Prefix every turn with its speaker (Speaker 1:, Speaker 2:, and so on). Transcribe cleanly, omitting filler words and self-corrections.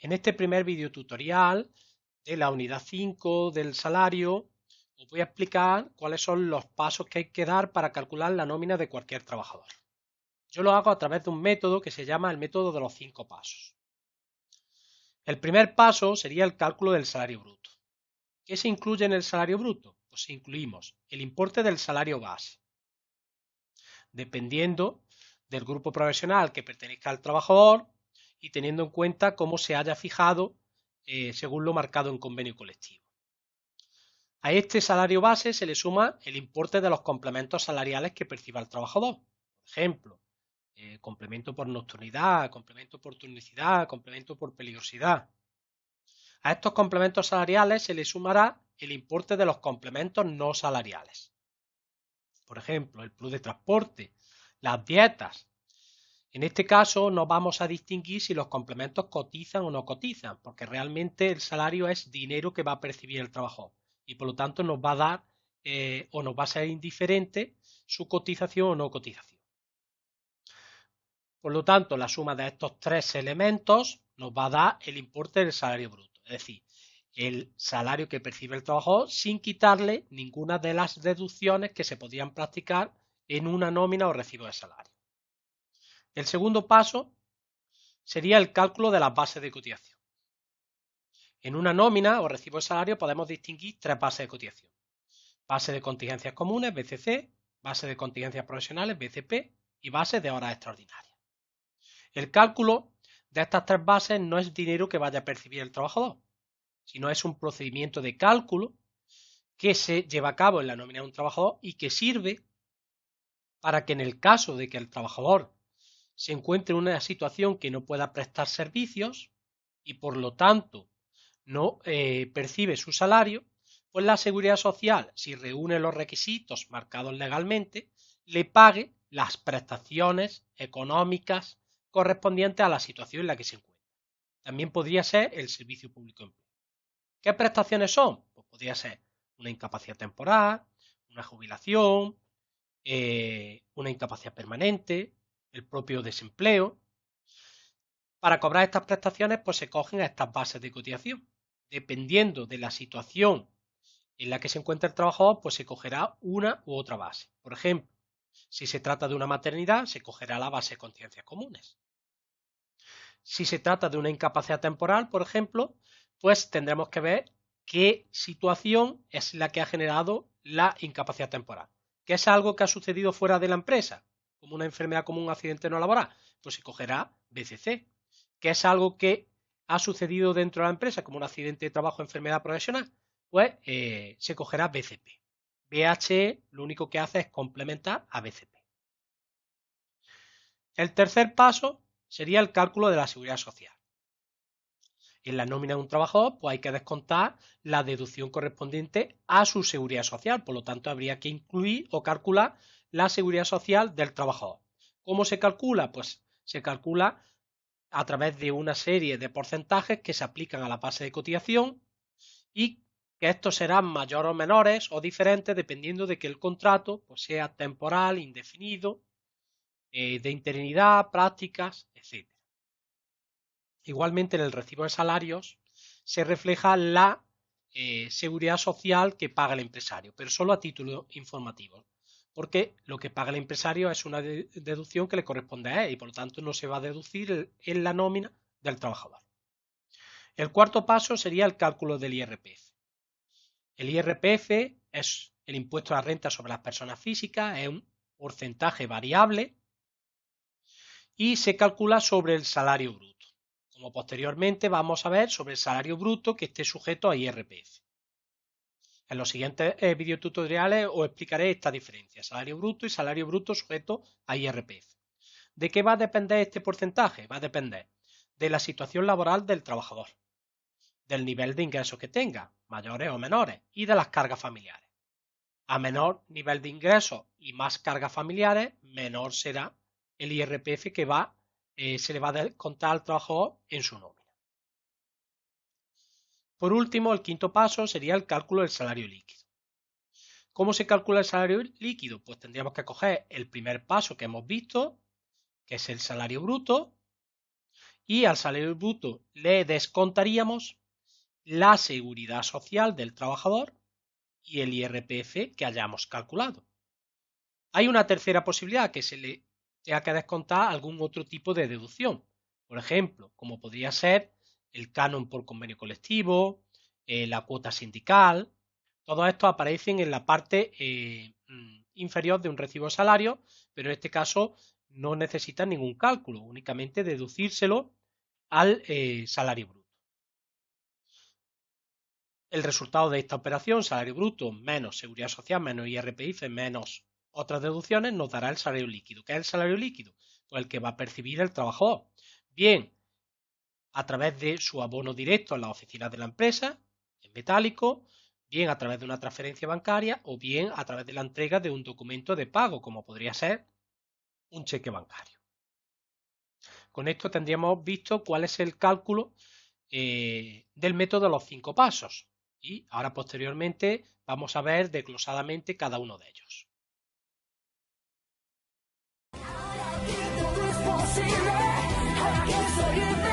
Speaker 1: En este primer video tutorial de la unidad 5 del salario, os voy a explicar cuáles son los pasos que hay que dar para calcular la nómina de cualquier trabajador. Yo lo hago a través de un método que se llama el método de los 5 pasos. El primer paso sería el cálculo del salario bruto. ¿Qué se incluye en el salario bruto? Pues incluimos el importe del salario base, dependiendo del grupo profesional al que pertenezca el trabajador y teniendo en cuenta cómo se haya fijado según lo marcado en convenio colectivo. A este salario base se le suma el importe de los complementos salariales que perciba el trabajador. Por ejemplo, complemento por nocturnidad, complemento por turnicidad, complemento por peligrosidad. A estos complementos salariales se le sumará el importe de los complementos no salariales. Por ejemplo, el plus de transporte, las dietas. En este caso no vamos a distinguir si los complementos cotizan o no cotizan, porque realmente el salario es dinero que va a percibir el trabajador y por lo tanto nos va a dar o nos va a ser indiferente su cotización o no cotización. Por lo tanto, la suma de estos tres elementos nos va a dar el importe del salario bruto, es decir, el salario que percibe el trabajador sin quitarle ninguna de las deducciones que se podían practicar en una nómina o recibo de salario. El segundo paso sería el cálculo de las bases de cotización. En una nómina o recibo de salario podemos distinguir tres bases de cotización. Base de contingencias comunes, BCC, base de contingencias profesionales, BCP, y base de horas extraordinarias. El cálculo de estas tres bases no es dinero que vaya a percibir el trabajador, sino es un procedimiento de cálculo que se lleva a cabo en la nómina de un trabajador y que sirve para que en el caso de que el trabajador se encuentre en una situación que no pueda prestar servicios y por lo tanto no percibe su salario, pues la seguridad social, si reúne los requisitos marcados legalmente, le pague las prestaciones económicas correspondientes a la situación en la que se encuentra. También podría ser el servicio público de empleo. ¿Qué prestaciones son? Pues podría ser una incapacidad temporal, una jubilación, una incapacidad permanente, el propio desempleo. Para cobrar estas prestaciones, pues se cogen a estas bases de cotización. Dependiendo de la situación en la que se encuentra el trabajador, pues se cogerá una u otra base. Por ejemplo, si se trata de una maternidad, se cogerá la base de contingencias comunes. Si se trata de una incapacidad temporal, por ejemplo, pues tendremos que ver qué situación es la que ha generado la incapacidad temporal. ¿Que es algo que ha sucedido fuera de la empresa? Como una enfermedad, como un accidente no laboral, pues se cogerá BCC. ¿Que es algo que ha sucedido dentro de la empresa, como un accidente de trabajo o enfermedad profesional? Pues se cogerá BCP. BHE lo único que hace es complementar a BCP. El tercer paso sería el cálculo de la seguridad social. En la nómina de un trabajador, pues hay que descontar la deducción correspondiente a su seguridad social. Por lo tanto, habría que incluir o calcular la seguridad social del trabajador. ¿Cómo se calcula? Pues se calcula a través de una serie de porcentajes que se aplican a la base de cotización y que estos serán mayores o menores o diferentes dependiendo de que el contrato pues, sea temporal, indefinido, de interinidad, prácticas, etc. Igualmente en el recibo de salarios se refleja la seguridad social que paga el empresario, pero solo a título informativo, porque lo que paga el empresario es una deducción que le corresponde a él y por lo tanto no se va a deducir en la nómina del trabajador. El cuarto paso sería el cálculo del IRPF. El IRPF es el impuesto a la renta sobre las personas físicas, es un porcentaje variable y se calcula sobre el salario bruto. Como posteriormente vamos a ver sobre el salario bruto que esté sujeto a IRPF. En los siguientes videotutoriales os explicaré esta diferencia, salario bruto y salario bruto sujeto a IRPF. ¿De qué va a depender este porcentaje? Va a depender de la situación laboral del trabajador, del nivel de ingresos que tenga, mayores o menores, y de las cargas familiares. A menor nivel de ingresos y más cargas familiares, menor será el IRPF que se le va a descontar al trabajador en su nómina. Por último, el quinto paso sería el cálculo del salario líquido. ¿Cómo se calcula el salario líquido? Pues tendríamos que coger el primer paso que hemos visto, que es el salario bruto, y al salario bruto le descontaríamos la seguridad social del trabajador y el IRPF que hayamos calculado. Hay una tercera posibilidad, que se le tenga que descontar algún otro tipo de deducción. Por ejemplo, como podría ser el canon por convenio colectivo, la cuota sindical. Todos estos aparecen en la parte inferior de un recibo de salario, pero en este caso no necesitan ningún cálculo, únicamente deducírselo al salario bruto. El resultado de esta operación, salario bruto menos seguridad social menos IRPF menos otras deducciones, nos dará el salario líquido. ¿Qué es el salario líquido? Pues el que va a percibir el trabajador. Bien a través de su abono directo en las oficinas de la empresa, en metálico, bien a través de una transferencia bancaria o bien a través de la entrega de un documento de pago, como podría ser un cheque bancario. Con esto tendríamos visto cuál es el cálculo del método de los 5 pasos. Y ahora posteriormente vamos a ver desglosadamente cada uno de ellos.
Speaker 2: Ahora que todo es posible, hay que seguir.